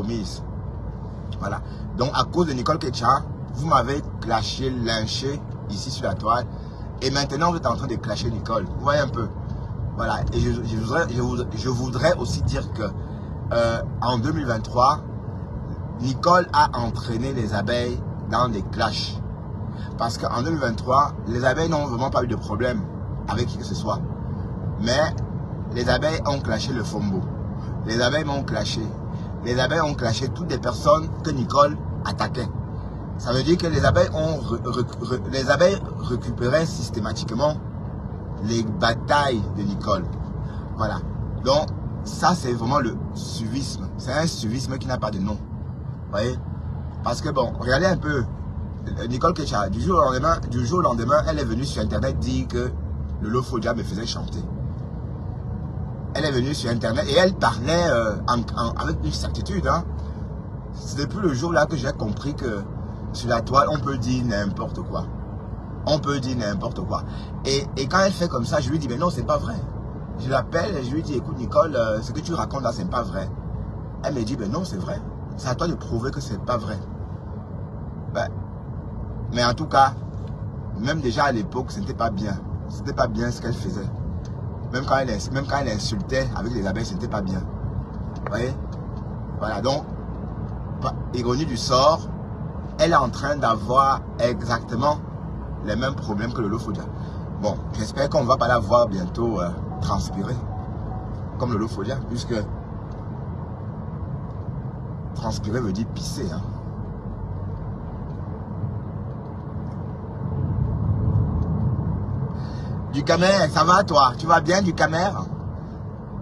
commises. Voilà. Donc, à cause de Nicole Ketcha, vous m'avez clashé, lynché ici sur la toile. Et maintenant, vous êtes en train de clasher Nicole. Vous voyez un peu. Voilà. Et je voudrais aussi dire que en 2023, Nicole a entraîné les abeilles dans des clashs. Parce qu'en 2023, les abeilles n'ont vraiment pas eu de problème avec qui que ce soit. Mais les abeilles ont clashé le Fombo. Les abeilles m'ont clashé. Les abeilles ont clashé toutes les personnes que Nicole attaquait. Ça veut dire que les abeilles ont récupéré systématiquement les batailles de Nicole. Voilà. Donc, ça, c'est vraiment le suivisme. C'est un suivisme qui n'a pas de nom. Vous voyez? Parce que, bon, regardez un peu. Nicole Ketcha, du jour au lendemain, elle est venue sur Internet dire que le Lofodja me faisait chanter. Elle est venue sur Internet et elle parlait avec une certitude. Hein. C'est depuis le jour là que j'ai compris que sur la toile, on peut dire n'importe quoi. On peut dire n'importe quoi. Et quand elle fait comme ça, je lui dis, mais non, c'est pas vrai. Je l'appelle et je lui dis, écoute Nicole, ce que tu racontes là, c'est pas vrai. Elle me dit, mais non, c'est vrai. C'est à toi de prouver que c'est pas vrai. Ben, mais en tout cas, même déjà à l'époque, ce n'était pas bien. Ce n'était pas bien ce qu'elle faisait. Même quand elle insultait avec les abeilles, ce n'était pas bien. Vous voyez? Voilà, donc, ironie du sort, elle est en train d'avoir exactement les mêmes problèmes que le Lofodja. Bon, j'espère qu'on ne va pas la voir bientôt transpirer, comme le Lofodja, puisque transpirer veut dire pisser. Hein. Du Camer, ça va toi? Tu vas bien du Camer?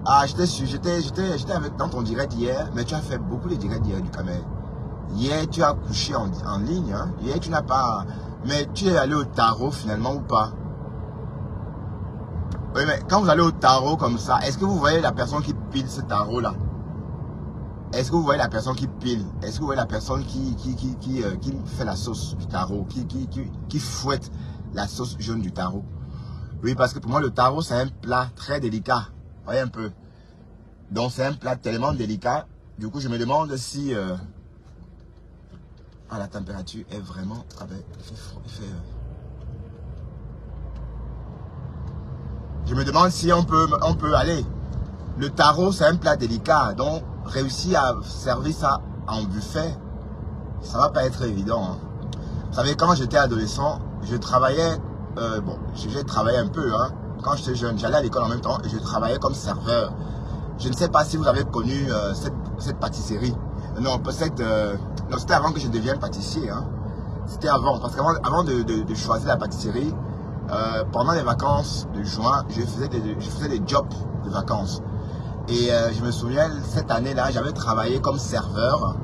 Ah, j'étais dans ton direct hier, mais tu as fait beaucoup de directs hier du Camer. Hier, tu as couché en ligne. Hein? Hier, tu n'as pas... Mais tu es allé au tarot finalement ou pas? Oui, mais quand vous allez au tarot comme ça, est-ce que vous voyez la personne qui pile ce tarot-là? Est-ce que vous voyez la personne qui pile? Est-ce que vous voyez la personne qui fait la sauce du tarot? Qui fouette la sauce jaune du tarot? Oui, parce que pour moi, le tarot, c'est un plat très délicat. Vous voyez un peu. Donc, c'est un plat tellement délicat. Du coup, je me demande si... la température est vraiment... Ah ben, il fait froid. Je me demande si on peut aller. Le tarot, c'est un plat délicat. Donc, réussir à servir ça en buffet, ça va pas être évident. Hein. Vous savez, quand j'étais adolescent, je travaillais... j'ai travaillé un peu. Hein. Quand j'étais jeune, j'allais à l'école en même temps et je travaillais comme serveur. Je ne sais pas si vous avez connu cette pâtisserie. Non, c'était avant que je devienne pâtissier. Hein. C'était avant. Parce qu'avant de choisir la pâtisserie, pendant les vacances de juin, je faisais des jobs de vacances. Et je me souviens, cette année-là, j'avais travaillé comme serveur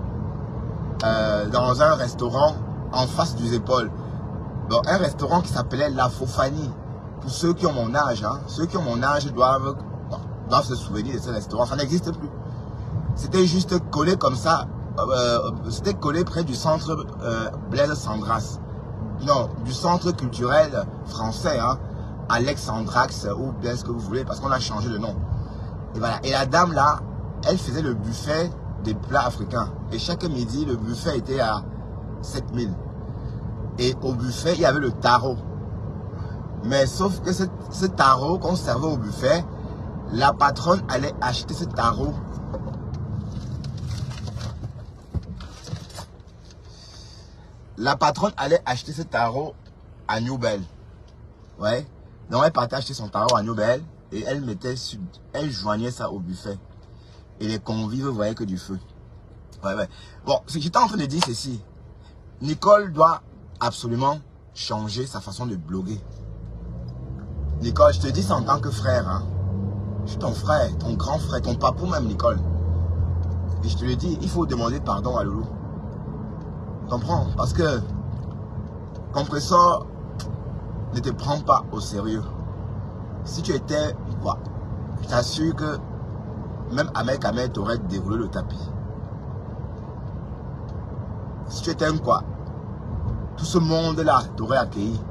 dans un restaurant en face du épaules. Bon, un restaurant qui s'appelait La Fofanie. Pour ceux qui ont mon âge, hein, ceux qui ont mon âge doivent se souvenir de ce restaurant. Ça n'existe plus. C'était juste collé comme ça. C'était collé près du centre Blaise Sandras. Non, du centre culturel français, hein, Alexandrax ou bien ce que vous voulez, parce qu'on a changé de nom. Et voilà. Et la dame là, elle faisait le buffet des plats africains. Et chaque midi, le buffet était à 7000. Et au buffet, il y avait le tarot. Mais sauf que ce tarot qu'on servait au buffet, la patronne allait acheter ce tarot. La patronne allait acheter ce tarot à Newbell. Ouais. Donc elle partait acheter son tarot à Newbell et elle joignait ça au buffet. Et les convives voyaient que du feu. Ouais. Bon, ce que j'étais en train de dire, c'est si Nicole doit absolument changer sa façon de bloguer. Nicole, je te dis ça en tant que frère. Hein. Je suis ton frère, ton grand frère, ton papou même, Nicole. Et je te le dis, il faut demander pardon à Loulou. Tu comprends? Parce que Compressor ne te prend pas au sérieux. Si tu étais quoi, je t'assure que même Ahmed Kamer t'aurait déroulé le tapis. Si tu étais un quoi, tout ce monde-là t'aurait accueilli.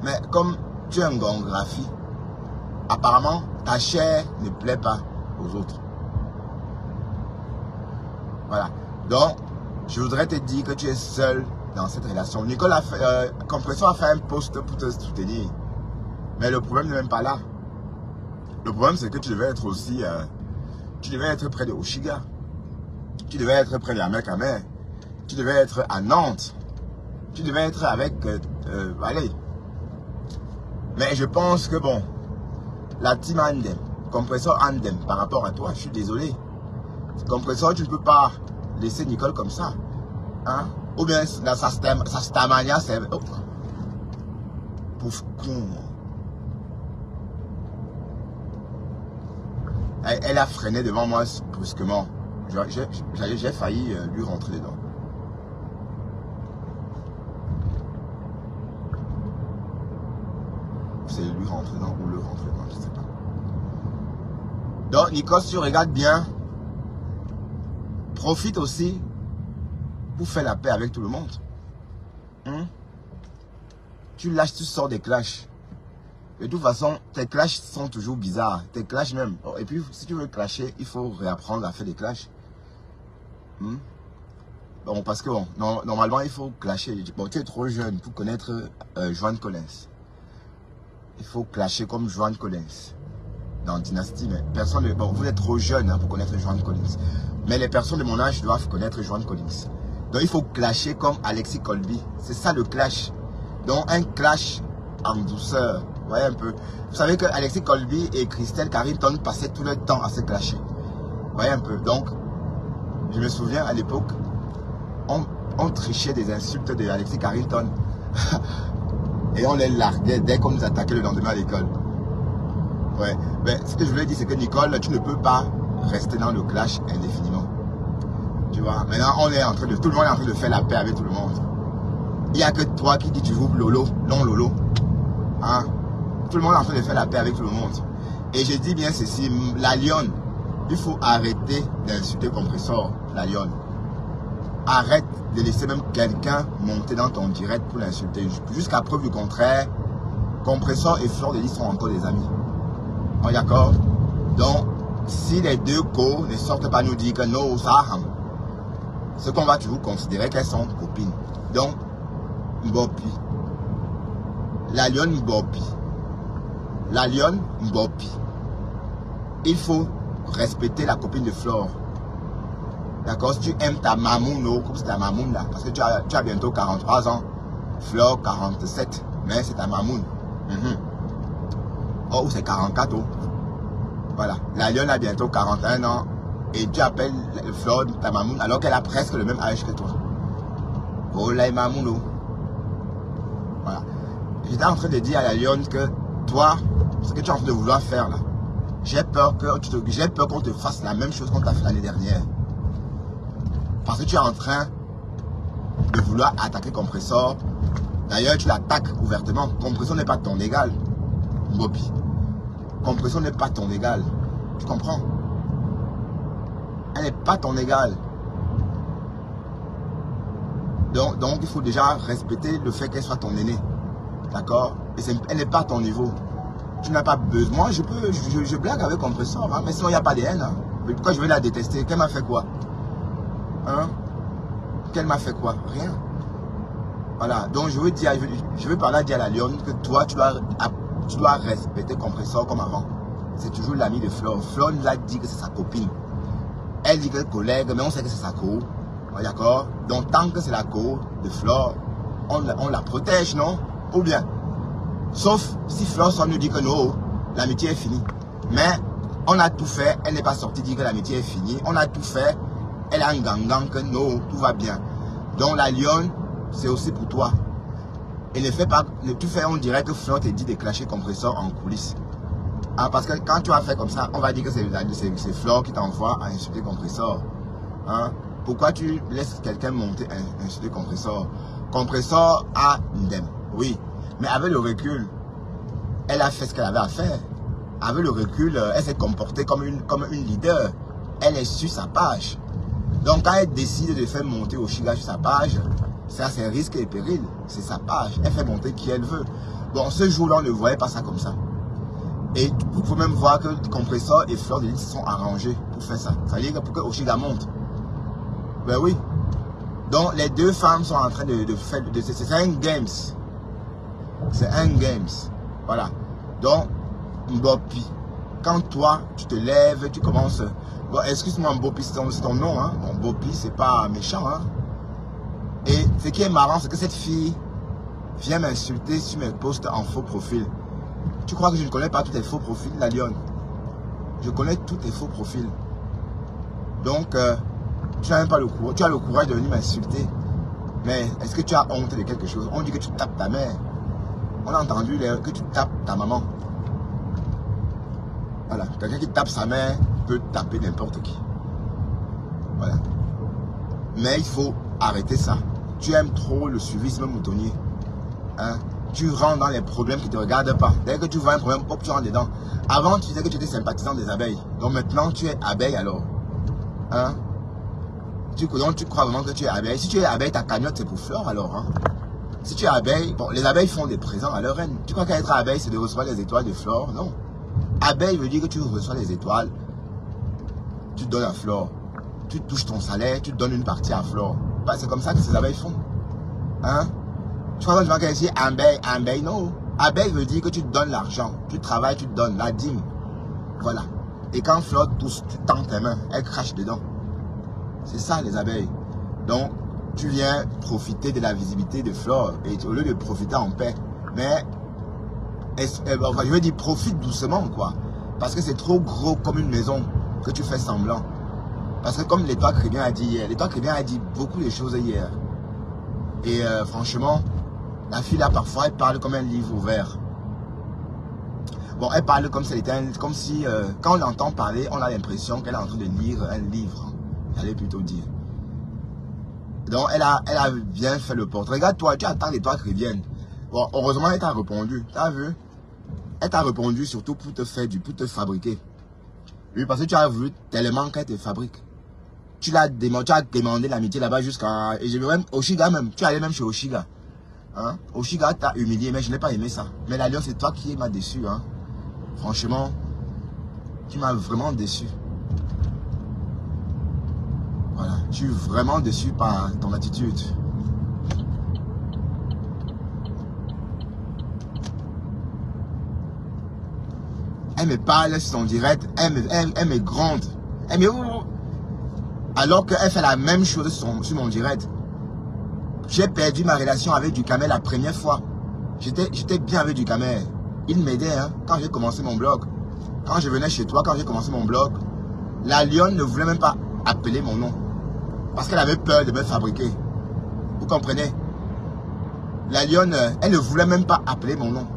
Mais comme tu es un gongraphie, apparemment ta chair ne plaît pas aux autres. Voilà. Donc, je voudrais te dire que tu es seul dans cette relation. Nicole a fait, Compressor a fait un post pour te soutenir. Mais le problème n'est même pas là. Le problème, c'est que tu devais être aussi... tu devais être près de Oshiga. Tu devais être près de la Mecque. Tu devais être à Nantes. Tu devais être avec... allez. Mais je pense que bon, la team Andem, Compressor Andem, par rapport à toi, je suis désolé. Compressor, tu ne peux pas laisser Nicole comme ça. Hein? Ou bien sa stamania, c'est... Oh. Pauvre con. Elle a freiné devant moi brusquement. J'ai failli lui rentrer dedans. C'est lui rentrer dedans ou le rentrer dedans, je ne sais pas. Donc, Nicole, si tu regardes bien, profite aussi pour faire la paix avec tout le monde. Tu lâches, tu sors des clashs. De toute façon, tes clashs sont toujours bizarres. Tes clashs même. Et puis, si tu veux clasher, il faut réapprendre à faire des clashs. Bon, parce que bon, normalement, il faut clasher. Bon, tu es trop jeune pour connaître Joan Collins. Il faut clasher comme Joan Collins dans Dynasty. Mais personne, bon, vous êtes trop jeune pour connaître Joan Collins. Mais les personnes de mon âge doivent connaître Joan Collins. Donc, il faut clasher comme Alexis Colby. C'est ça le clash. Donc, un clash en douceur. Vous voyez un peu. Vous savez que Alexis Colby et Christelle Carrington passaient tout le temps à se clasher. Vous voyez un peu. Donc, je me souviens à l'époque, on trichait des insultes de Alexis Carrington. Et on les larguait dès qu'on nous attaquait le lendemain à l'école. Ouais. Mais ce que je voulais dire, c'est que Nicole, tu ne peux pas rester dans le clash indéfiniment. Tu vois. Maintenant, on est en train de... Tout le monde est en train de faire la paix avec tout le monde. Il n'y a que toi qui dis tu joues Lolo, non Lolo. Hein? Tout le monde est en train de faire la paix avec tout le monde. Et je dis bien ceci, la lionne, il faut arrêter d'insulter Compressor, la lionne. Arrête de laisser même quelqu'un monter dans ton direct pour l'insulter. Jusqu'à preuve du contraire, Compressor et Fleur de Lys sont encore des amis. On est d'accord? Donc, si les deux co ne sortent pas nous dire que non, ça a ce qu'on va toujours considérer qu'elles sont copines. Donc, Mbopi. La lionne Mbopi. La lionne Mbopi. Il faut respecter la copine de Flore. D'accord? Si tu aimes ta mamoun, comme c'est ta mamoun là, parce que tu as bientôt 43 ans, Flore 47, mais c'est ta mamoun. Oh, c'est 44 ans. Voilà. La lionne a bientôt 41 ans et tu appelles Flore ta mamoun alors qu'elle a presque le même âge que toi. Oh là, mamoun. Voilà. J'étais en train de dire à la lionne que toi, ce que tu es en train de vouloir faire là, j'ai peur qu'on te fasse la même chose qu'on t'a fait l'année dernière. Parce que tu es en train de vouloir attaquer Compressor. D'ailleurs, tu l'attaques ouvertement. Compressor n'est pas ton égal. Mbopi. Compressor n'est pas ton égal. Tu comprends? Elle n'est pas ton égal. Donc, il faut déjà respecter le fait qu'elle soit ton aînée. D'accord? Et elle n'est pas à ton niveau. Tu n'as pas besoin. Moi, je blague avec Compressor, hein, mais sinon, il n'y a pas de haine. Hein. Mais pourquoi je vais la détester? Qu'elle m'a fait quoi? Hein? Qu'elle m'a fait quoi? Rien. Voilà. Donc, je veux parler à la lionne que toi, tu dois respecter Compressor comme avant. C'est toujours l'ami de Flore. Flore nous a dit que c'est sa copine. Elle dit que c'est collègue, mais on sait que c'est sa co. D'accord? Donc, tant que c'est la co de Flore, on la protège, non? Ou bien, sauf si Flore nous dit que non, l'amitié est finie. Mais on a tout fait, elle n'est pas sortie dire que l'amitié est finie. On a tout fait, elle a un gangan que non, tout va bien. Donc la lionne, c'est aussi pour toi. Et ne fais pas, tu fais, on dirait que Flore te dit de clasher Compressor en coulisses. Ah, parce que quand tu as fait comme ça, on va dire que c'est Flore qui t'envoie à insulter Compressor. Hein? Pourquoi tu laisses quelqu'un monter insulter Compressor? Compressor a une dème. Oui, mais avec le recul, elle a fait ce qu'elle avait à faire. Avec le recul, elle s'est comportée comme une leader. Elle est sur sa page. Donc, quand elle décide de faire monter Oshiga sur sa page, c'est à ses risques et périls. C'est sa page. Elle fait monter qui elle veut. Bon, ce jour-là, on ne voyait pas ça comme ça. Et vous pouvez même voir que Compressor et Fleur de Lys se sont arrangés pour faire ça. Ça veut dire que pour que Oshiga monte. Ben oui. Donc les deux femmes sont en train de faire... C'est un games. C'est un games. Voilà. Donc, Mbopi, quand toi, tu te lèves, tu commences... Bon, excuse-moi, Mbopi, c'est ton nom. Hein. Bon, Mbopi, c'est pas méchant. Hein. Et ce qui est marrant, c'est que cette fille vient m'insulter sur mes posts en faux profil. Tu crois que je ne connais pas tous tes faux profils, la lionne? Je connais tous tes faux profils. Donc, tu n'as même pas le courage. Tu as le courage de venir m'insulter. Mais est-ce que tu as honte de quelque chose? On dit que tu tapes ta mère. On a entendu que tu tapes ta maman. Voilà. Quelqu'un qui tape sa mère peut taper n'importe qui. Voilà. Mais il faut arrêter ça. Tu aimes trop le suivisme moutonnier. Hein? Tu rentres dans les problèmes qui ne te regardent pas. Dès que tu vois un problème, hop, tu rentres dedans. Avant, tu disais que tu étais sympathisant des abeilles. Donc maintenant, tu es abeille alors. Hein? Donc tu crois vraiment que tu es abeille. Si tu es abeille, ta cagnotte, c'est pour fleurs alors. Hein? Si tu es abeille, bon, les abeilles font des présents à leur reine. Tu crois qu'être abeille, c'est de recevoir les étoiles de flore? Non. Abeille veut dire que tu reçois les étoiles. Tu donnes à flore. Tu touches ton salaire, tu donnes une partie à flore. C'est comme ça que ces abeilles font. Hein? Tu crois que tu vas dire abeille, abeille? Non. Abeille veut dire que tu donnes l'argent. Tu travailles, tu donnes la dîme. Voilà. Et quand flore tousse, tu tends tes mains. Elle crache dedans. C'est ça les abeilles. Donc, tu viens profiter de la visibilité de flore. Et au lieu de profiter en paix. Mais, enfin, je veux dire, profite doucement, quoi. Parce que c'est trop gros comme une maison que tu fais semblant. Parce que comme l'État chrétien a dit hier, l'État chrétien a dit beaucoup de choses hier. Et franchement, la fille là, parfois, elle parle comme un livre ouvert. Bon, elle parle comme si, quand on l'entend parler, on a l'impression qu'elle est en train de lire un livre. J'allais plutôt dire. Donc, elle a bien fait le portrait. Regarde-toi, tu attends l'État chrétienne. Bon, heureusement, elle t'a répondu. Tu as vu? Elle t'a répondu surtout pour te faire pour te fabriquer. Oui, parce que tu as vu tellement qu'elle te fabrique. Tu as demandé l'amitié là-bas jusqu'à... Et je veux même, Oshiga même. Tu allais même chez Oshiga. Hein? Oshiga t'a humilié, mais je n'ai pas aimé ça. Mais la lionne, c'est toi qui m'as déçu. Hein? Franchement, tu m'as vraiment déçu. Voilà. Je suis vraiment déçu par ton attitude. Elle me parle sur son direct, elle me gronde. Elle me... Alors qu'elle fait la même chose sur mon direct. J'ai perdu ma relation avec Ducamel la première fois. J'étais bien avec Ducamel. Il m'aidait hein, quand j'ai commencé mon blog. Quand je venais chez toi, quand j'ai commencé mon blog, la lionne ne voulait même pas appeler mon nom. Parce qu'elle avait peur de me fabriquer. Vous comprenez? La lionne, elle ne voulait même pas appeler mon nom.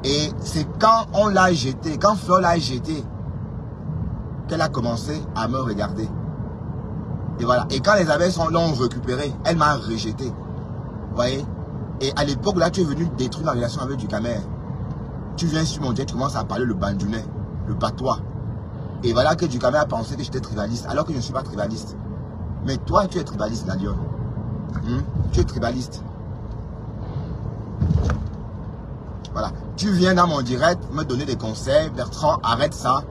Et c'est quand on l'a jeté, quand Flore l'a jeté, qu'elle a commencé à me regarder. Et voilà. Et quand les abeilles l'ont récupéré, elle m'a rejeté. Vous voyez? Et à l'époque là, tu es venu détruire ma relation avec Ducamel. Tu viens sur mon direct, tu commences à parler le bandunais, le patois. Et voilà que Ducamel a pensé que j'étais tribaliste, alors que je ne suis pas tribaliste. Mais toi, tu es tribaliste, la lionne. Tu es tribaliste. Voilà. Tu viens dans mon direct me donner des conseils. Bertrand, arrête ça.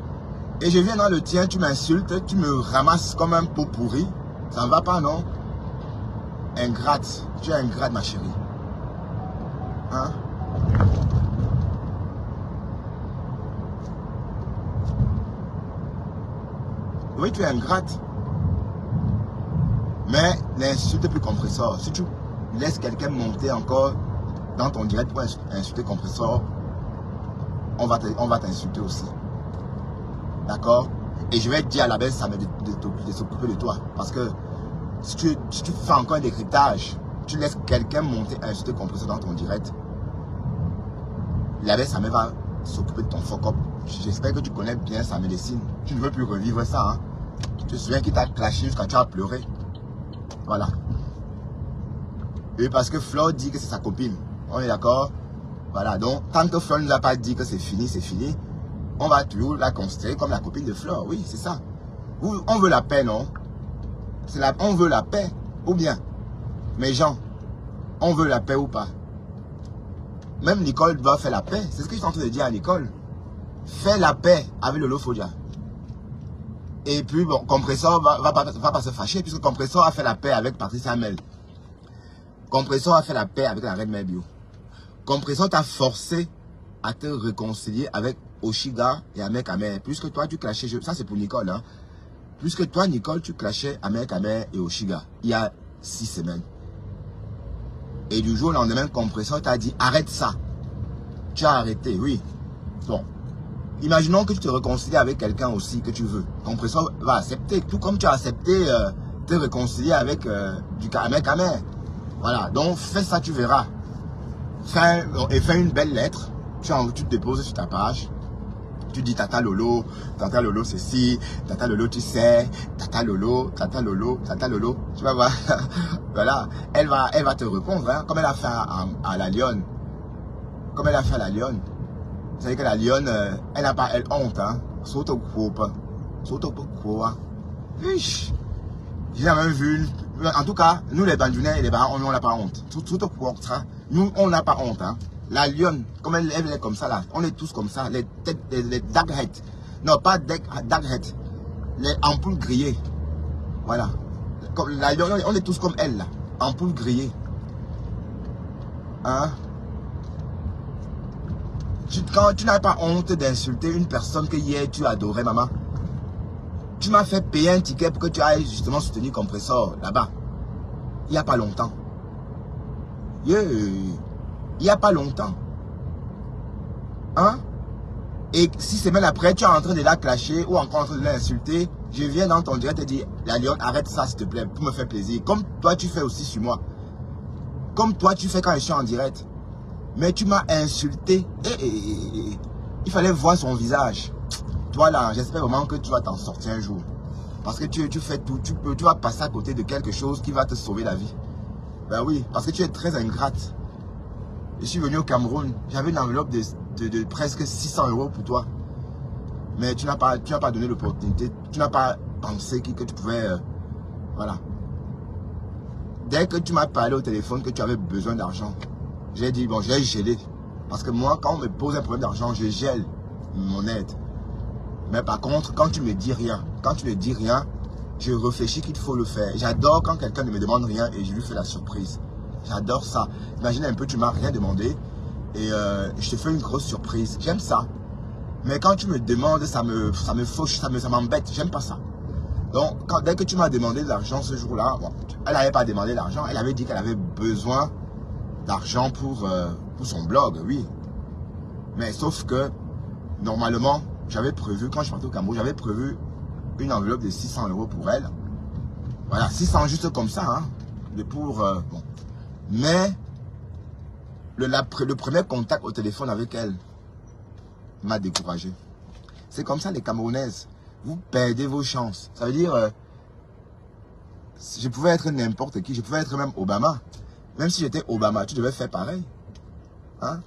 Et je viens dans le tien, tu m'insultes, tu me ramasses comme un pot pourri. Ça ne va pas, non? Ingrate. Tu es ingrate, ma chérie. Hein? Oui, tu es ingrate. Mais l'insulte plus compresseur. Si tu laisses quelqu'un monter encore dans ton direct pour insulter compresseur, on va t'insulter aussi. D'accord? Et je vais dire à la baisse, ça me de s'occuper de toi. Parce que si tu fais encore un décryptage, tu laisses quelqu'un monter insulter compresseur dans ton direct, la baisse, ça me va s'occuper de ton fuck-up. J'espère que tu connais bien sa médecine. Tu ne veux plus revivre ça. Hein? Tu te souviens qu'il t'a clashé jusqu'à tu as pleuré. Voilà. Et parce que Flore dit que c'est sa copine. On est d'accord? Voilà. Donc, tant que Flore ne nous a pas dit que c'est fini, on va toujours la considérer comme la copine de Flore. Oui, c'est ça. On veut la paix, non? On veut la paix. Ou bien? Mais Jean, on veut la paix ou pas? Même Nicole doit faire la paix. C'est ce que je suis en train de dire à Nicole. Fais la paix avec le Lofodia. Et puis, bon, Compressor va pas se fâcher, puisque Compressor a fait la paix avec Patricia Hamel. Compressor a fait la paix avec la reine Mère Bio. Compressor t'a forcé à te réconcilier avec Oshiga et Ahmed Kamer. Puisque toi, tu clashais, ça c'est pour Nicole, hein. Puisque toi, Nicole, tu clashais Ahmed Kamer et Oshiga il y a 6 semaines. Et du jour au lendemain, Compressor t'a dit, arrête ça. Tu as arrêté, oui. Bon. Imaginons que tu te réconcilies avec quelqu'un aussi que tu veux. Compressor va accepter, tout comme tu as accepté te réconcilier avec Ahmed Kamer. Voilà, donc fais ça, tu verras. Fais une belle lettre. Tu te déposes sur ta page. Tu dis Tata Lolo ceci, Tata Lolo tu sais, Tata Lolo. Tu vas voir. Voilà, elle va te répondre, hein, comme elle a fait à la Lionne. Comme elle a fait à la Lionne. Vous savez que la Lionne, elle n'a pas honte, hein. Surtout quoi. J'ai jamais vu. En tout cas, nous les Bandunais et les Barons, on n'a pas honte. Surtout quoi, nous, on n'a pas honte, hein. La Lionne, comme elle est comme ça là, on est tous comme ça, les dagheads. Non, pas dagheads, les ampoules grillées. Voilà. Comme la Lionne, on est tous comme elle là, ampoules grillées. Hein? Quand tu n'as pas honte d'insulter une personne que hier tu adorais, maman. Tu m'as fait payer un ticket pour que tu ailles justement soutenir Compressor là-bas. Il n'y a pas longtemps. Il n'y a pas longtemps. Hein? Et 6 semaines après, tu es en train de la clasher ou encore en train de l'insulter. Je viens dans ton direct et dire, la Lionne, arrête ça s'il te plaît, pour me faire plaisir. Comme toi, tu fais aussi sur moi. Comme toi, tu fais quand je suis en direct. Mais tu m'as insulté. Il fallait voir son visage. Toi là, j'espère vraiment que tu vas t'en sortir un jour. Parce que tu fais tout. Tu vas passer à côté de quelque chose qui va te sauver la vie. Ben oui, parce que tu es très ingrate. Je suis venu au Cameroun, j'avais une enveloppe de presque 600 € pour toi. Mais tu n'as pas donné l'opportunité, tu n'as pas pensé que tu pouvais... voilà. Dès que tu m'as parlé au téléphone que tu avais besoin d'argent, j'ai dit, bon, j'ai gelé. Parce que moi, quand on me pose un problème d'argent, je gèle mon aide. Mais par contre, quand tu me dis rien, je réfléchis qu'il faut le faire. J'adore quand quelqu'un ne me demande rien et je lui fais la surprise. J'adore ça. Imagine un peu, tu m'as rien demandé et je te fais une grosse surprise. J'aime ça. Mais quand tu me demandes, ça me fauche, ça m'embête. J'aime pas ça. Donc, dès que tu m'as demandé de l'argent ce jour-là, bon, elle n'avait pas demandé l'argent. Elle avait dit qu'elle avait besoin d'argent pour son blog, oui. Mais sauf que, normalement, j'avais prévu, quand je suis parti au Cameroun, j'avais prévu une enveloppe de 600 € pour elle. Voilà, 600 juste comme ça, hein. Bon. Mais le premier contact au téléphone avec elle m'a découragé. C'est comme ça les Camerounaises. Vous perdez vos chances. Ça veut dire, je pouvais être n'importe qui. Je pouvais être même Obama. Même si j'étais Obama, tu devais faire pareil. Hein?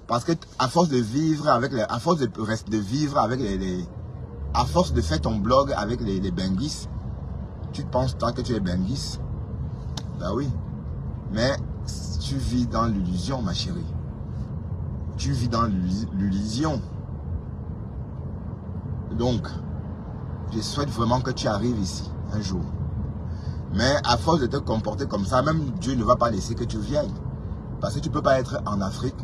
Parce que à force de vivre avec à force de faire ton blog avec les Benguis, tu penses toi que tu es Benguis. Ben oui. Mais tu vis dans l'illusion, ma chérie. Tu vis dans l'illusion. Donc, je souhaite vraiment que tu arrives ici un jour. Mais à force de te comporter comme ça, même Dieu ne va pas laisser que tu viennes. Parce que tu ne peux pas être en Afrique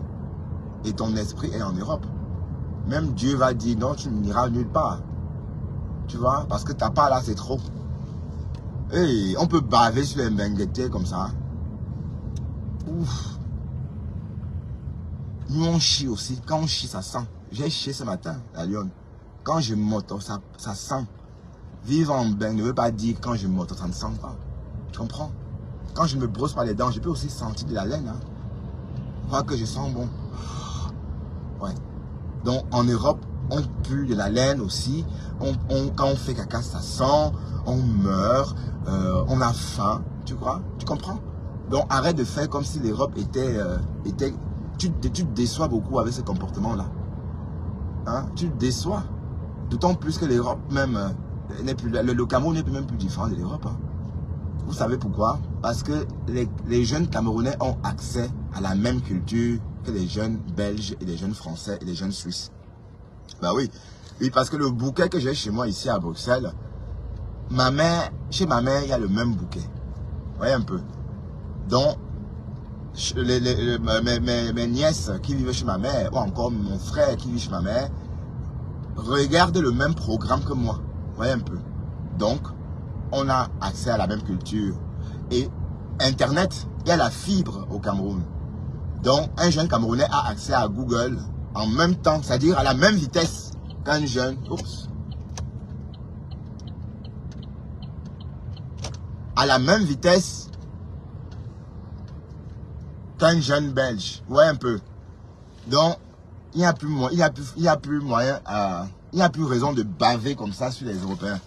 et ton esprit est en Europe. Même Dieu va dire non, tu n'iras nulle part. Tu vois, parce que ta part là, c'est trop. Et on peut baver sur les benguetés comme ça. Ouf. Nous on chie aussi. Quand on chie, ça sent. J'ai chié ce matin, la Lionne. Quand je moto, ça sent. Vivre en bain ne veut pas dire quand je moto, ça ne sent pas. Tu comprends? Quand je me brosse pas les dents, je peux aussi sentir de la laine. Hein. Voir que je sens bon. Ouais. Donc en Europe, on pue de la laine aussi. Quand on fait caca, ça sent. On meurt. On a faim. Tu crois? Tu comprends? Donc arrête de faire comme si l'Europe était... Tu te déçois beaucoup avec ce comportement-là. Hein? Tu te déçois. D'autant plus que l'Europe même... le Cameroun n'est même plus différent de l'Europe. Hein. Vous savez pourquoi? Parce que les jeunes Camerounais ont accès à la même culture que les jeunes Belges et les jeunes Français et les jeunes Suisses. Ben oui. Oui, parce que le bouquet que j'ai chez moi ici à Bruxelles, chez ma mère, il y a le même bouquet. Vous voyez un peu. Donc, mes nièces qui vivent chez ma mère, ou encore mon frère qui vit chez ma mère, regardent le même programme que moi. Vous voyez un peu. Donc, on a accès à la même culture. Et Internet, il y a la fibre au Cameroun. Donc, un jeune Camerounais a accès à Google en même temps, c'est-à-dire à la même vitesse qu'un jeune. Oups. À la même vitesse qu'un jeune Belge. Vous voyez un peu. Donc, il n'y a plus moyen, il n'y a plus raison de baver comme ça sur les Européens.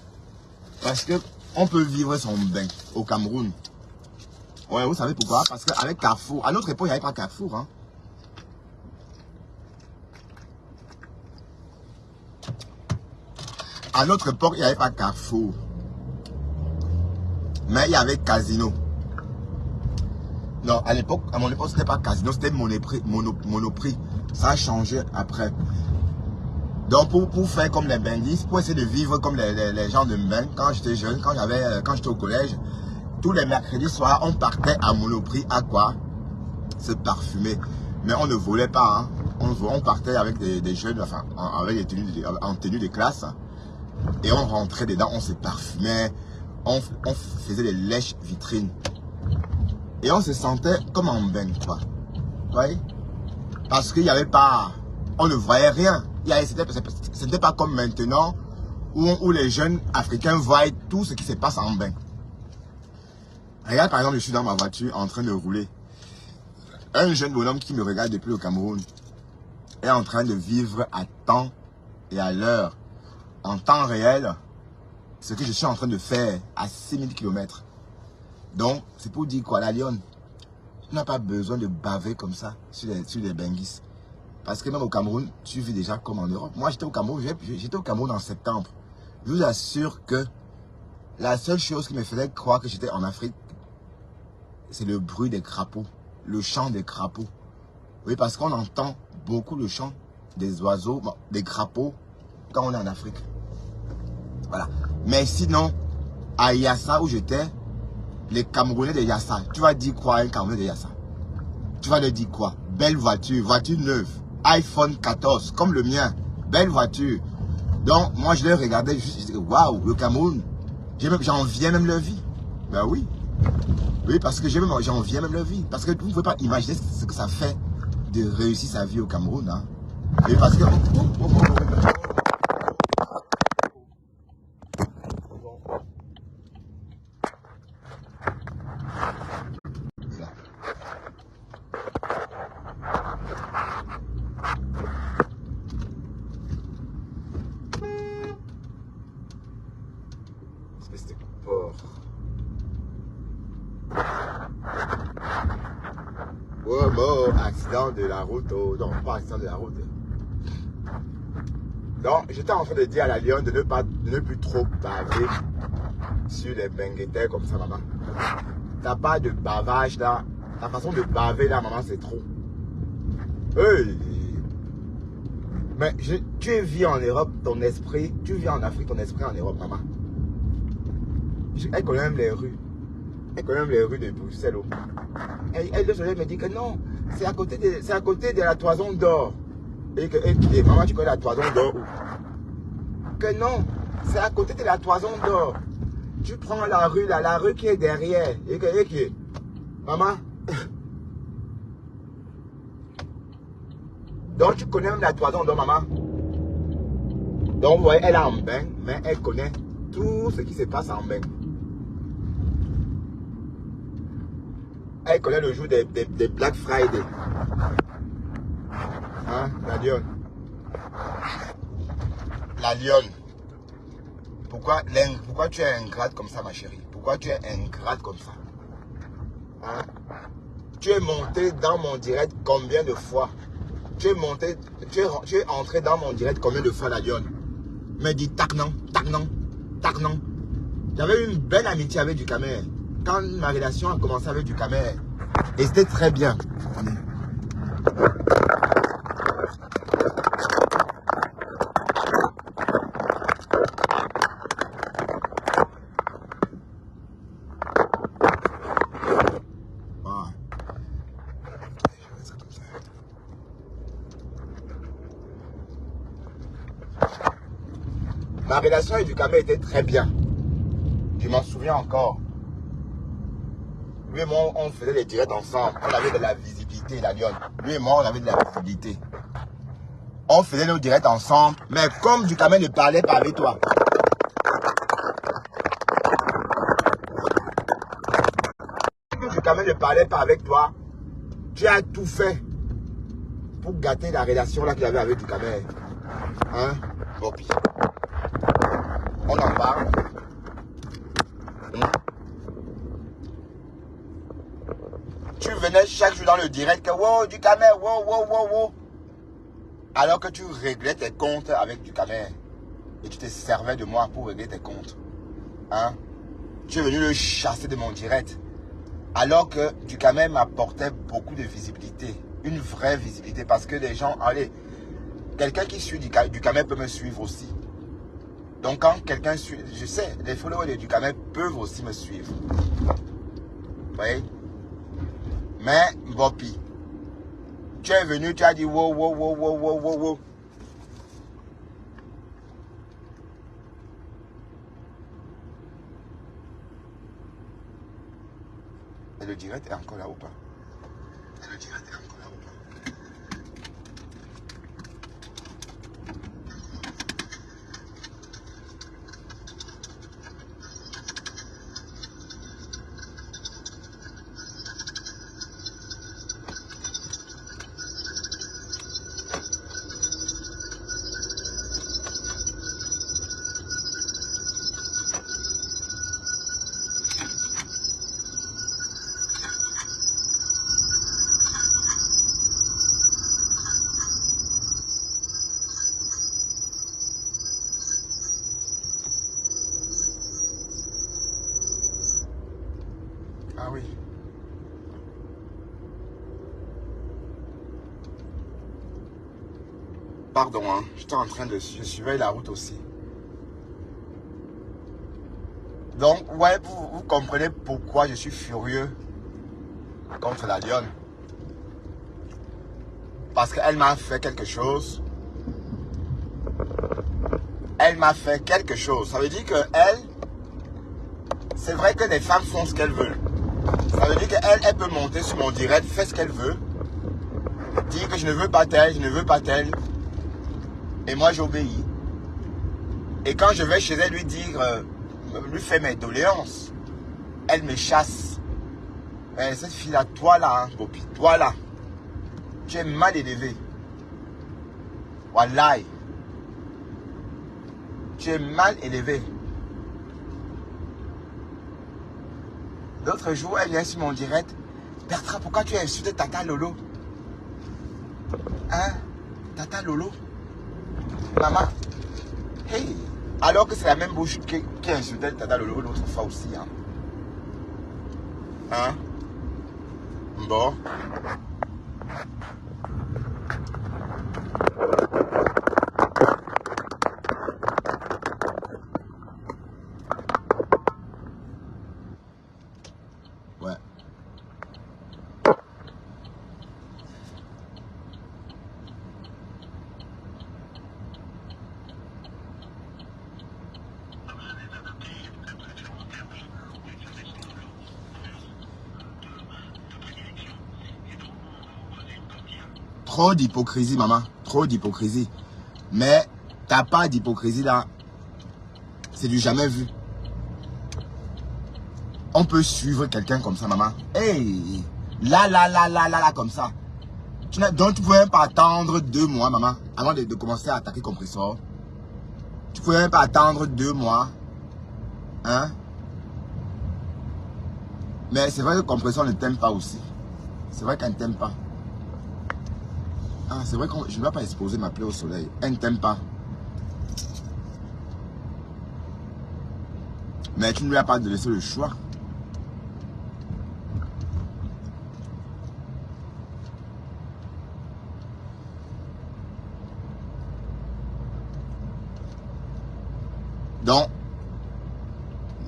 Parce que on peut vivre son bain au Cameroun. Ouais, vous savez pourquoi? Parce qu'avec Carrefour, à notre époque, il n'y avait pas Carrefour. Hein. À notre époque, il n'y avait pas Carrefour. Mais il y avait Casino. Non, à mon époque, ce n'était pas Casino, c'était Monoprix. Ça a changé après. Donc, pour faire comme les bandits, pour essayer de vivre comme les gens de Mben, quand j'étais jeune, quand j'étais au collège, tous les mercredis soirs, on partait à Monoprix à quoi? Se parfumer. Mais on ne volait pas. Hein. On partait avec des jeunes, enfin, en tenue de classe. Et on rentrait dedans, on se parfumait. On faisait des lèches vitrines. Et on se sentait comme en bain, quoi. Vous voyez? Parce qu'il n'y avait pas... On ne voyait rien. Ce n'était pas comme maintenant où les jeunes africains voient tout ce qui se passe en bain. Regarde, par exemple, je suis dans ma voiture en train de rouler. Un jeune bonhomme qui me regarde depuis le Cameroun est en train de vivre à temps et à l'heure, en temps réel, ce que je suis en train de faire à 6000 km. Donc, c'est pour dire quoi, la lionne, tu n'as pas besoin de baver comme ça sur les benguis. Parce que même au Cameroun, tu vis déjà comme en Europe. Moi, j'étais au Cameroun en septembre. Je vous assure que la seule chose qui me faisait croire que j'étais en Afrique, c'est le bruit des crapauds, le chant des crapauds. Oui, parce qu'on entend beaucoup le chant des oiseaux, des crapauds, quand on est en Afrique. Voilà. Mais sinon, à Yassa où j'étais, les Camerounais de Yassa, tu vas dire quoi à un Camerounais de Yassa? Tu vas leur dire quoi? Belle voiture, voiture neuve, iPhone 14, comme le mien, belle voiture. Donc, moi, je les regardais, je disais, waouh, le Cameroun, j'enviais même leur vie. Ben oui. Oui, parce que j'enviais même leur vie. Parce que vous ne pouvez pas imaginer ce que ça fait de réussir sa vie au Cameroun. Hein. Et parce que... Oh, bon, accident de la route. Oh, non, pas accident de la route. Donc, j'étais en train de dire à la lionne de ne plus trop baver sur les benguetés comme ça, maman. T'as pas de bavage là. Ta façon de baver là, maman, c'est trop. Hey. Mais tu vis en Europe, ton esprit. Tu vis en Afrique, ton esprit en Europe, maman. Elle connaît même les rues. Elle connaît même les rues de Bruxelles. Elle me dit que non, c'est à côté de la toison d'or. Et maman, tu connais la toison d'or où? Que non, c'est à côté de la toison d'or. Tu prends la rue là, la rue qui est derrière. Maman. Donc tu connais même la toison d'or, maman. Donc vous voyez, elle est en bain, mais elle connaît tout ce qui se passe en bain. Elle connaît le jour des Black Friday. Hein, la lionne. La lionne. Pourquoi tu es ingrate comme ça, ma chérie? Pourquoi tu es ingrate comme ça? Hein? Tu es monté dans mon direct combien de fois? Tu es entré dans mon direct combien de fois, la lionne? Me dit tac non, tac non, tac non. J'avais une belle amitié avec du Camer. Quand ma relation a commencé avec du Camer, et c'était très bien. Ma relation avec Ducamel était très bien. Je m'en souviens encore. Lui et moi, on faisait des directs ensemble. On avait de la visibilité, la lionne. Lui et moi, on avait de la visibilité. On faisait nos directs ensemble. Mais comme Ducamel ne parlait pas avec toi, Ducamel ne parlait pas avec toi, tu as tout fait pour gâter la relation là qu'il avait avec Ducamel. Hein? Bopi. On en parle. Tu venais chaque jour dans le direct que wow, Ducamel, wow, wow, wow, wow. Alors que tu réglais tes comptes avec Ducamel. Et tu te servais de moi pour régler tes comptes. Hein? Tu es venu le chasser de mon direct. Alors que Ducamel m'apportait beaucoup de visibilité. Une vraie visibilité. Parce que les gens, allez, quelqu'un qui suit Ducamel peut me suivre aussi. Donc quand quelqu'un suit, je sais, les followers de Ducamel peuvent aussi me suivre. Vous voyez? Mais, Bopi, tu es venu, tu as dit wow, wow, wow, wow, wow, wow, wow. Et le direct est encore là ou pas? Et le direct est encore là ou pas? Ah oui. Pardon, hein. J'étais en train de... Je suivais la route aussi. Donc, ouais, vous comprenez pourquoi je suis furieux contre la lionne. Parce qu'elle m'a fait quelque chose. Elle m'a fait quelque chose. Ça veut dire que elle... C'est vrai que les femmes font ce qu'elles veulent. Ça veut dire qu'elle, elle peut monter sur mon direct, faire ce qu'elle veut. Dire que je ne veux pas tel, je ne veux pas tel. Et moi, j'obéis. Et quand je vais chez elle lui dire, lui faire mes doléances, elle me chasse. Eh, cette fille-là, toi là, hein, Bopi, toi là, tu es mal élevé. Wallahi. Tu es mal élevé. L'autre jour, elle vient sur mon direct. Bertrand, pourquoi tu as insulté Tata Lolo? Hein? Tata Lolo? Maman? Hey! Alors que c'est la même bouche qui a insulté Tata Lolo l'autre fois aussi. Hein? Hein? Bon. Ouais. Trop d'hypocrisie, maman. Trop d'hypocrisie. Mais t'as pas d'hypocrisie là. C'est du jamais vu. On peut suivre quelqu'un comme ça, maman. Hey! Là, comme ça. Donc, tu ne pouvais même pas attendre 2 mois, maman, avant de commencer à attaquer Compressor. Tu ne pouvais même pas attendre 2 mois. Hein? Mais c'est vrai que Compressor ne t'aime pas aussi. C'est vrai qu'elle ne t'aime pas. Ah, c'est vrai que je ne dois pas exposer ma plaie au soleil. Elle ne t'aime pas. Mais tu ne lui as pas laissé le choix. Donc,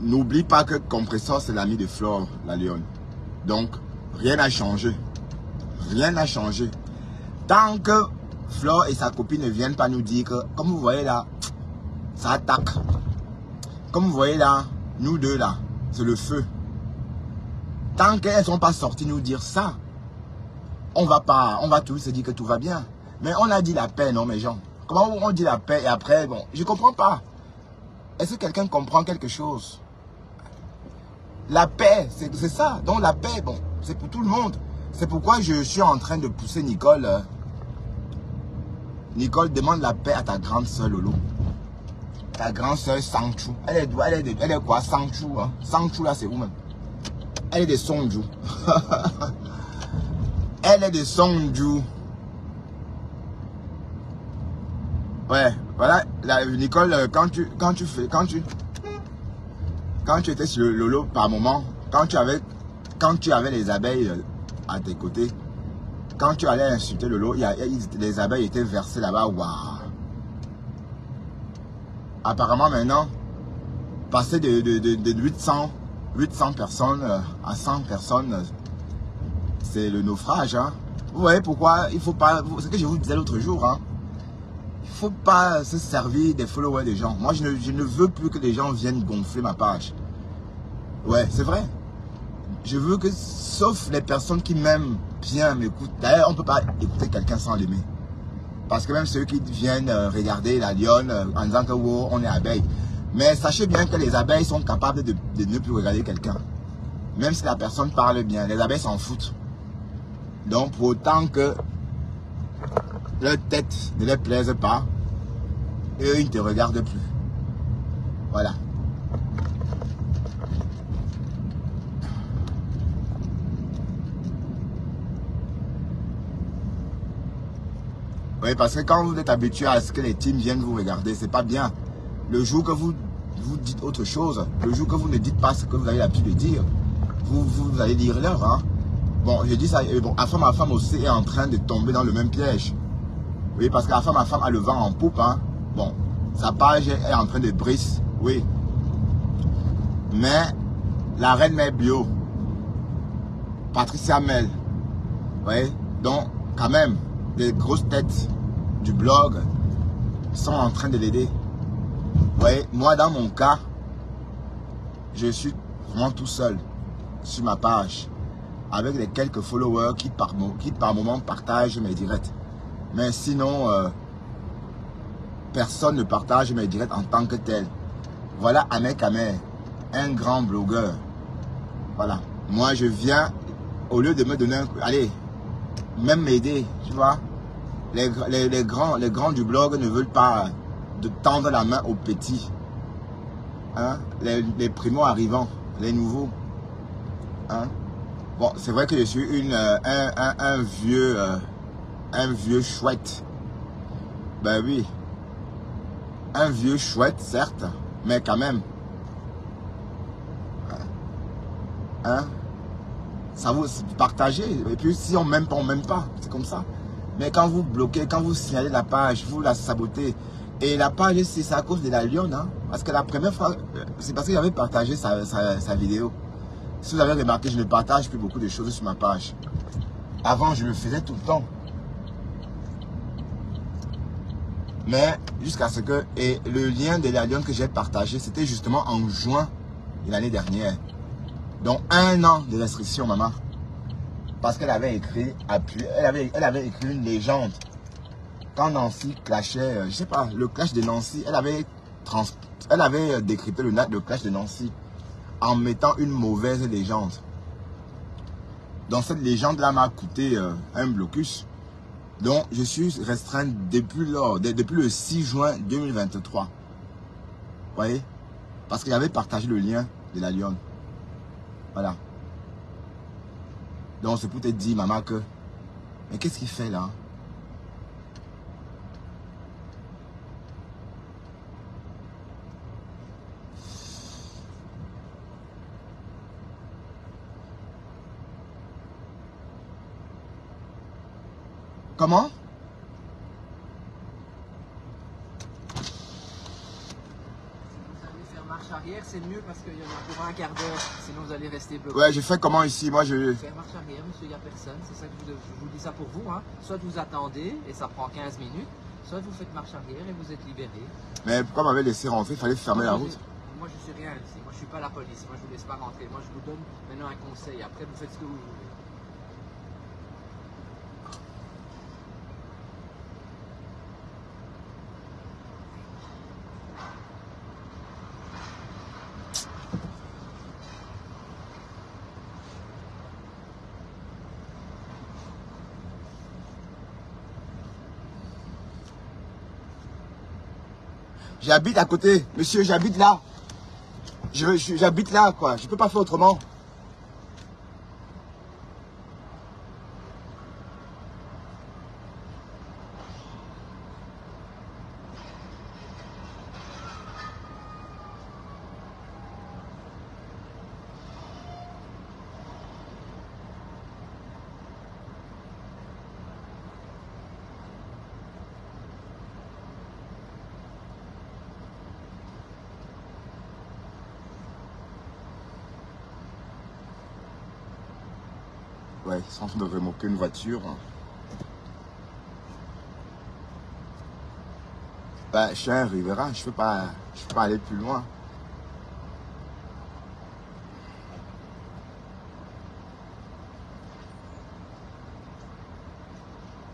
n'oublie pas que Compressor, c'est l'ami de Flore, la lionne. Donc, rien n'a changé. Rien n'a changé. Tant que Flore et sa copine ne viennent pas nous dire que, comme vous voyez là, ça attaque. Comme vous voyez là, nous deux là, c'est le feu. Tant qu'elles ne sont pas sorties nous dire ça, on va tous se dire que tout va bien. Mais on a dit la paix, non mes gens? Comment on dit la paix et après, bon, je ne comprends pas. Est-ce que quelqu'un comprend quelque chose? La paix, c'est ça. Donc la paix, bon, c'est pour tout le monde. C'est pourquoi je suis en train de pousser Nicole. Nicole, demande la paix à ta grande soeur Lolo. Ta grande soeur Sangchou. Elle est quoi? Sangchou, hein? Sangchou là, c'est où même? Elle est de Songju. Elle est de Songju. Ouais, voilà, Nicole, quand tu étais sur le Lolo par moment, quand tu avais les abeilles à tes côtés, quand tu allais insulter Lolo, les abeilles étaient versées là-bas. Waouh! Apparemment maintenant, passer de 800 personnes à 100 personnes, c'est le naufrage. Hein? Vous voyez pourquoi il faut pas, c'est ce que je vous disais l'autre jour, hein? Il ne faut pas se servir des followers des gens. Moi, je ne veux plus que les gens viennent gonfler ma page. Ouais, c'est vrai. Je veux que, sauf les personnes qui m'aiment bien, m'écoutent. D'ailleurs, on ne peut pas écouter quelqu'un sans l'aimer. Parce que même ceux qui viennent regarder la lionne en disant que wow, on est abeilles. Mais sachez bien que les abeilles sont capables de ne plus regarder quelqu'un. Même si la personne parle bien, les abeilles s'en foutent. Donc, pour autant que leur tête ne les plaise pas, eux, ils ne te regardent plus. Voilà. Oui, parce que quand vous êtes habitué à ce que les teams viennent vous regarder, c'est pas bien. Le jour que vous dites autre chose, le jour que vous ne dites pas ce que vous avez l'habitude de dire, vous allez dire l'heure. Hein? Bon, je dis ça, bon, ma femme aussi est en train de tomber dans le même piège. Oui, parce que ma femme a le vent en poupe. Hein. Bon, sa page est en train de briser. Oui. Mais la reine mère bio, Patricia Mel, oui, donc quand même, les grosses têtes du blog sont en train de l'aider. Oui, moi dans mon cas, je suis vraiment tout seul sur ma page avec les quelques followers qui par moment partagent mes directs. Mais sinon, personne ne partage mes directs en tant que tel. Voilà Ahmed Kamer, un grand blogueur. Voilà. Moi, je viens, au lieu de me donner un coup, allez, même m'aider, tu vois. Les grands du blog ne veulent pas de tendre la main aux petits. Hein? Les primo-arrivants, les nouveaux. Hein? Bon, c'est vrai que je suis un vieux chouette. Ben oui. Un vieux chouette, certes, mais quand même. Hein? Ça vous partagez. Et puis si on m'aime pas, on m'aime pas. C'est comme ça. Mais quand vous bloquez, quand vous signalez la page, vous la sabotez. Et la page, c'est à cause de la lionne. Hein? Parce que la première fois, c'est parce que j'avais partagé sa vidéo. Si vous avez remarqué, je ne partage plus beaucoup de choses sur ma page. Avant, je le faisais tout le temps. Mais jusqu'à ce que... Et le lien de la lionne que j'ai partagé, c'était justement en juin de l'année dernière. Donc 1 an de restriction, maman. Parce qu'elle avait écrit, elle avait écrit une légende. Quand Nancy clashait, je sais pas, le clash de Nancy, elle avait décrypté le clash de Nancy en mettant une mauvaise légende. Donc cette légende-là m'a coûté un blocus. Donc je suis restreint depuis le 6 juin 2023. Vous voyez? Parce qu'il avait partagé le lien de la lionne. Voilà. Donc c'est pour te dire, maman, que... Mais qu'est-ce qu'il fait là? Comment? Marche arrière, c'est mieux parce qu'il y en a pour un quart d'heure, sinon vous allez rester bloqué. Ouais, je fais comment ici? Moi, je... Faire marche arrière, monsieur, il n'y a personne, c'est ça que je vous dis ça pour vous. Hein. Soit vous attendez et ça prend 15 minutes, Soit vous faites marche arrière et vous êtes libéré. Mais pourquoi m'avez laissé rentrer? Il fallait fermer la route. Moi, je suis rien ici. Moi, je suis pas la police. Moi, je vous laisse pas rentrer. Moi, je vous donne maintenant un conseil. Après, vous faites ce que vous voulez. J'habite à côté, monsieur, j'habite là. J'habite là, quoi. Je peux pas faire autrement. Ouais, ils sont en train de remorquer une voiture. Bah, je suis un riverain, je peux pas aller plus loin.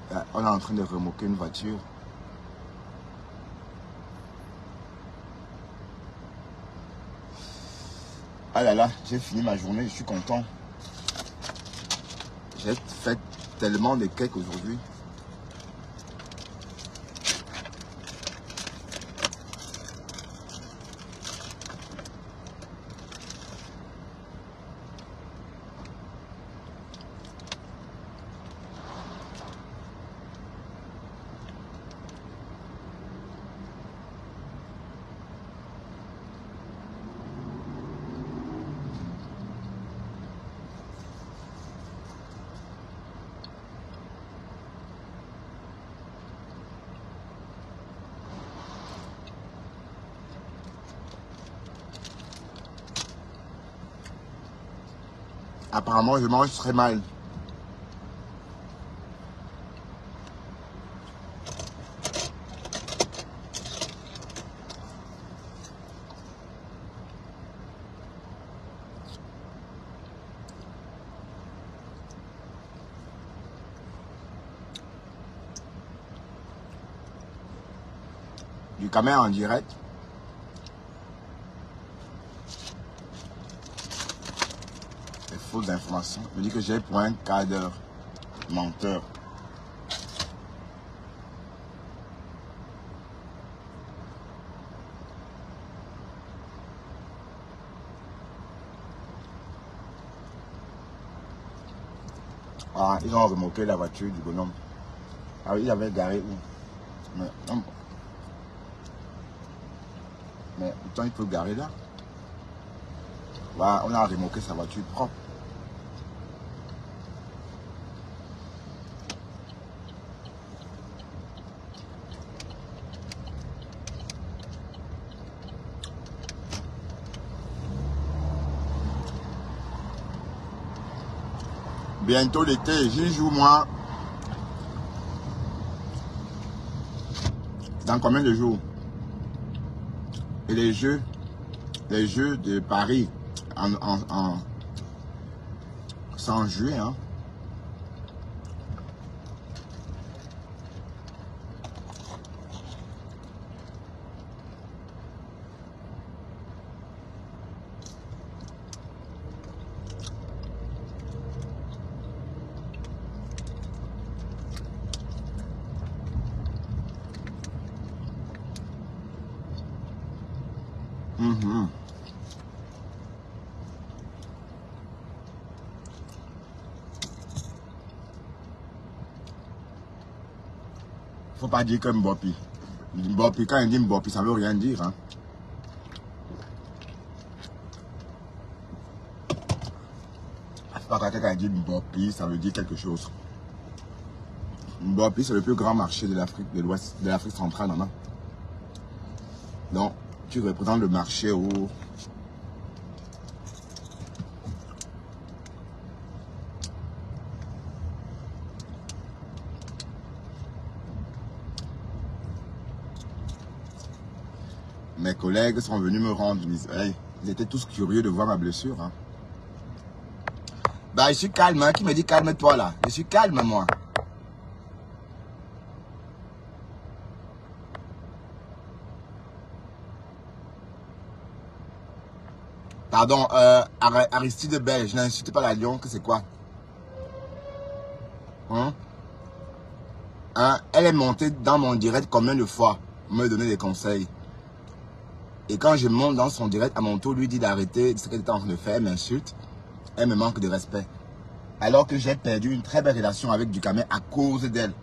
Bah, on est en train de remorquer une voiture. Ah là là, j'ai fini ma journée, je suis content. J'ai fait tellement de cakes aujourd'hui. Apparemment, je mange très mal. Du caméra en direct. Des fausses informations. Je dis que j'ai pour un quart d'heure. Menteur. Ah, ils ont remorqué la voiture du bonhomme. Ah oui, il avait garé où? Mais pourtant, il peut garer là. Voilà, on a remorqué sa voiture propre. Bientôt l'été, j'y joue moi. Dans combien de jours? Et les jeux de Paris c'est en juillet, hein. Faut pas dire que Mbopi. Mbopi, quand il dit Mbopi, ça veut rien dire, hein. C'est pas quand quelqu'un dit Mbopi, ça veut dire quelque chose. Mbopi, c'est le plus grand marché de l'Afrique de l'Ouest, de l'Afrique centrale, non? Donc, tu représentes le marché où mes collègues sont venus me rendre visite. Hey, ils étaient tous curieux de voir ma blessure. Hein. Bah, je suis calme. Hein. Qui me dit calme-toi là? Je suis calme, moi. Pardon, Aristide Belge, n'insulte pas la Lyon, que c'est quoi? Hein? Hein? Elle est montée dans mon direct combien de fois? Me donner des conseils. Et quand je monte dans son direct, à mon tour, lui dit d'arrêter ce qu'elle était en train de faire, elle m'insulte, elle me manque de respect. Alors que j'ai perdu une très belle relation avec Ducamer à cause d'elle.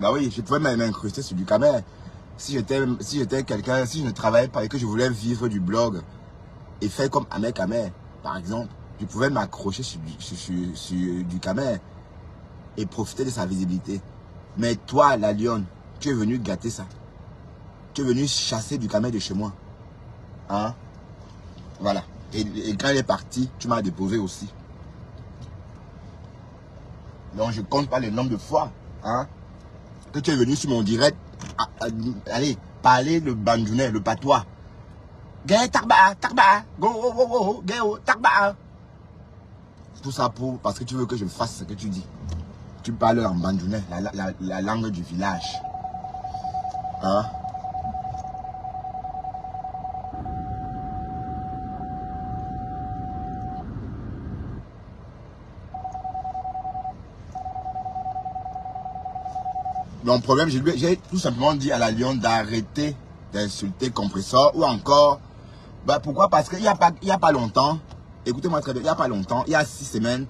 Bah oui, je pouvais m'incruster sur Ducamer. Si j'étais quelqu'un, si je ne travaillais pas et que je voulais vivre du blog et faire comme Ahmed Kamer, par exemple, je pouvais m'accrocher sur Ducamer et profiter de sa visibilité. Mais toi, la lionne, tu es venu gâter ça. Tu es venu chasser Ducamer de chez moi. Hein? Voilà. Et quand elle est partie, tu m'as déposé aussi. Donc je compte pas le nombre de fois hein, que tu es venu sur mon direct. Allez, parler le bandjounais, le patois. Gay tarba, go, go, go, gay, tarba. Tout ça parce que tu veux que je fasse ce que tu dis. Tu parles en bandjounais, la langue du village. Hein? Mon problème, j'ai tout simplement dit à la lionne d'arrêter d'insulter compresseur ou encore, bah pourquoi? Parce qu'il n'y a pas longtemps, écoutez-moi très bien, il n'y a pas longtemps, il y a 6 semaines,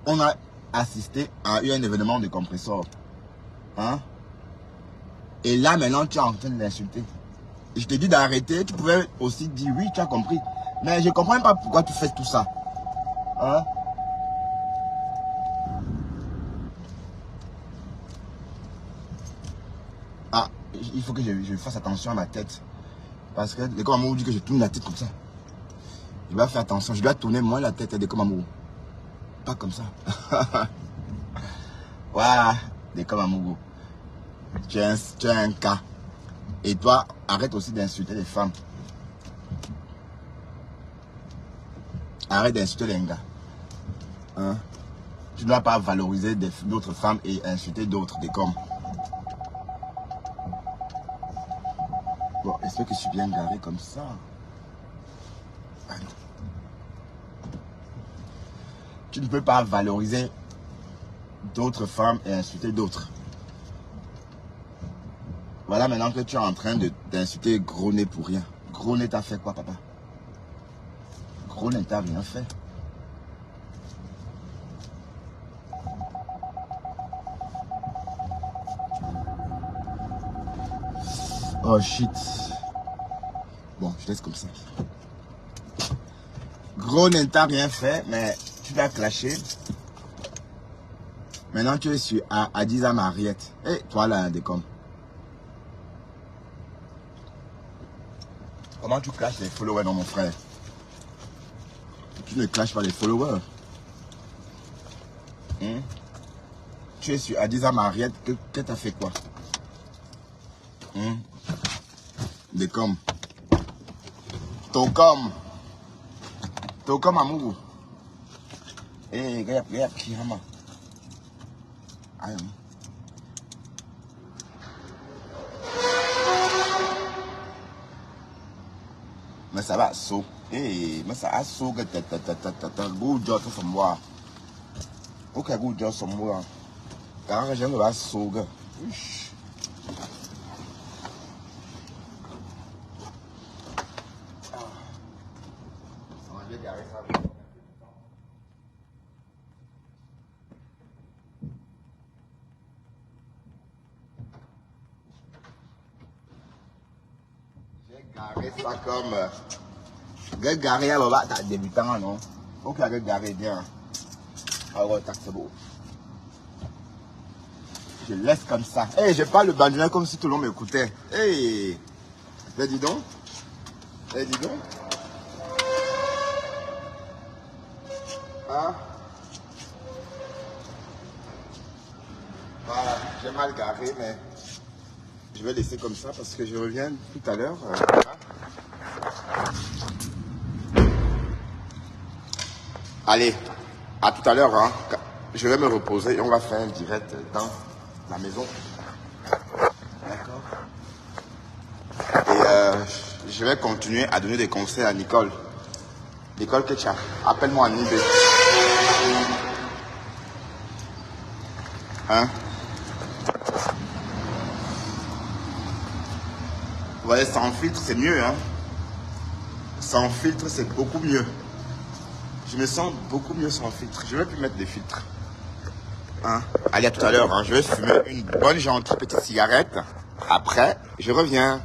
on a assisté à un événement de compresseur. Hein? Et là maintenant, tu es en train de l'insulter. Je t'ai dit d'arrêter, tu pouvais aussi dire oui, tu as compris. Mais je ne comprends pas pourquoi tu fais tout ça. Hein? Ah, il faut que je fasse attention à ma tête. Parce que les Komamou dit que je tourne la tête comme ça. Je dois faire attention. Je dois tourner moins la tête des Komamou. Pas comme ça. Voilà, des Komamou. Tu es un cas. Et toi, arrête aussi d'insulter les femmes. Arrête d'insulter les gars. Hein? Tu ne dois pas valoriser d'autres femmes et insulter d'autres, des comme. Bon, est-ce que je suis bien garé comme ça? Ah non. Tu ne peux pas valoriser d'autres femmes et insulter d'autres. Voilà maintenant que tu es en train d'insulter Gros Nez pour rien. Gros Nez t'a fait quoi, papa? Gros Nez t'a rien fait. Oh shit. Bon, je laisse comme ça. Gros Nez t'a rien fait, mais tu l'as clashé. Maintenant tu es sur Adiza Mariette. Et toi là, des comme. Comment tu clashes les followers, non mon frère? Tu ne clashes pas les followers. Hein? Tu es sur Adiza Mariette, que t'as fait quoi? Hein? Des comme. Tokom Amougou. Eh, regarde, Kirama. Aïe. Mais ça va, so. Eh, mais ça a so que good job for moi. Ok, good job for moi. Quand je me vais so que. Garé ça comme garé alors là t'as débutant non ok garé bien alors c'est beau je laisse comme ça et je parle le bandouin comme si tout le monde m'écoutait et dis donc hein? Voilà j'ai mal garé mais je vais laisser comme ça parce que je reviens tout à l'heure. Allez, à tout à l'heure. Hein. Je vais me reposer et on va faire un direct dans la maison. D'accord. Et je vais continuer à donner des conseils à Nicole. Nicole Ketcha, appelle-moi en IB. Hein? Vous voyez, sans filtre, c'est mieux. Hein? Sans filtre, c'est beaucoup mieux. Je me sens beaucoup mieux sans filtre. Je vais plus mettre des filtres. Hein? Allez, à tout à l'heure. Hein? Je vais fumer une bonne gentille petite cigarette. Après, je reviens.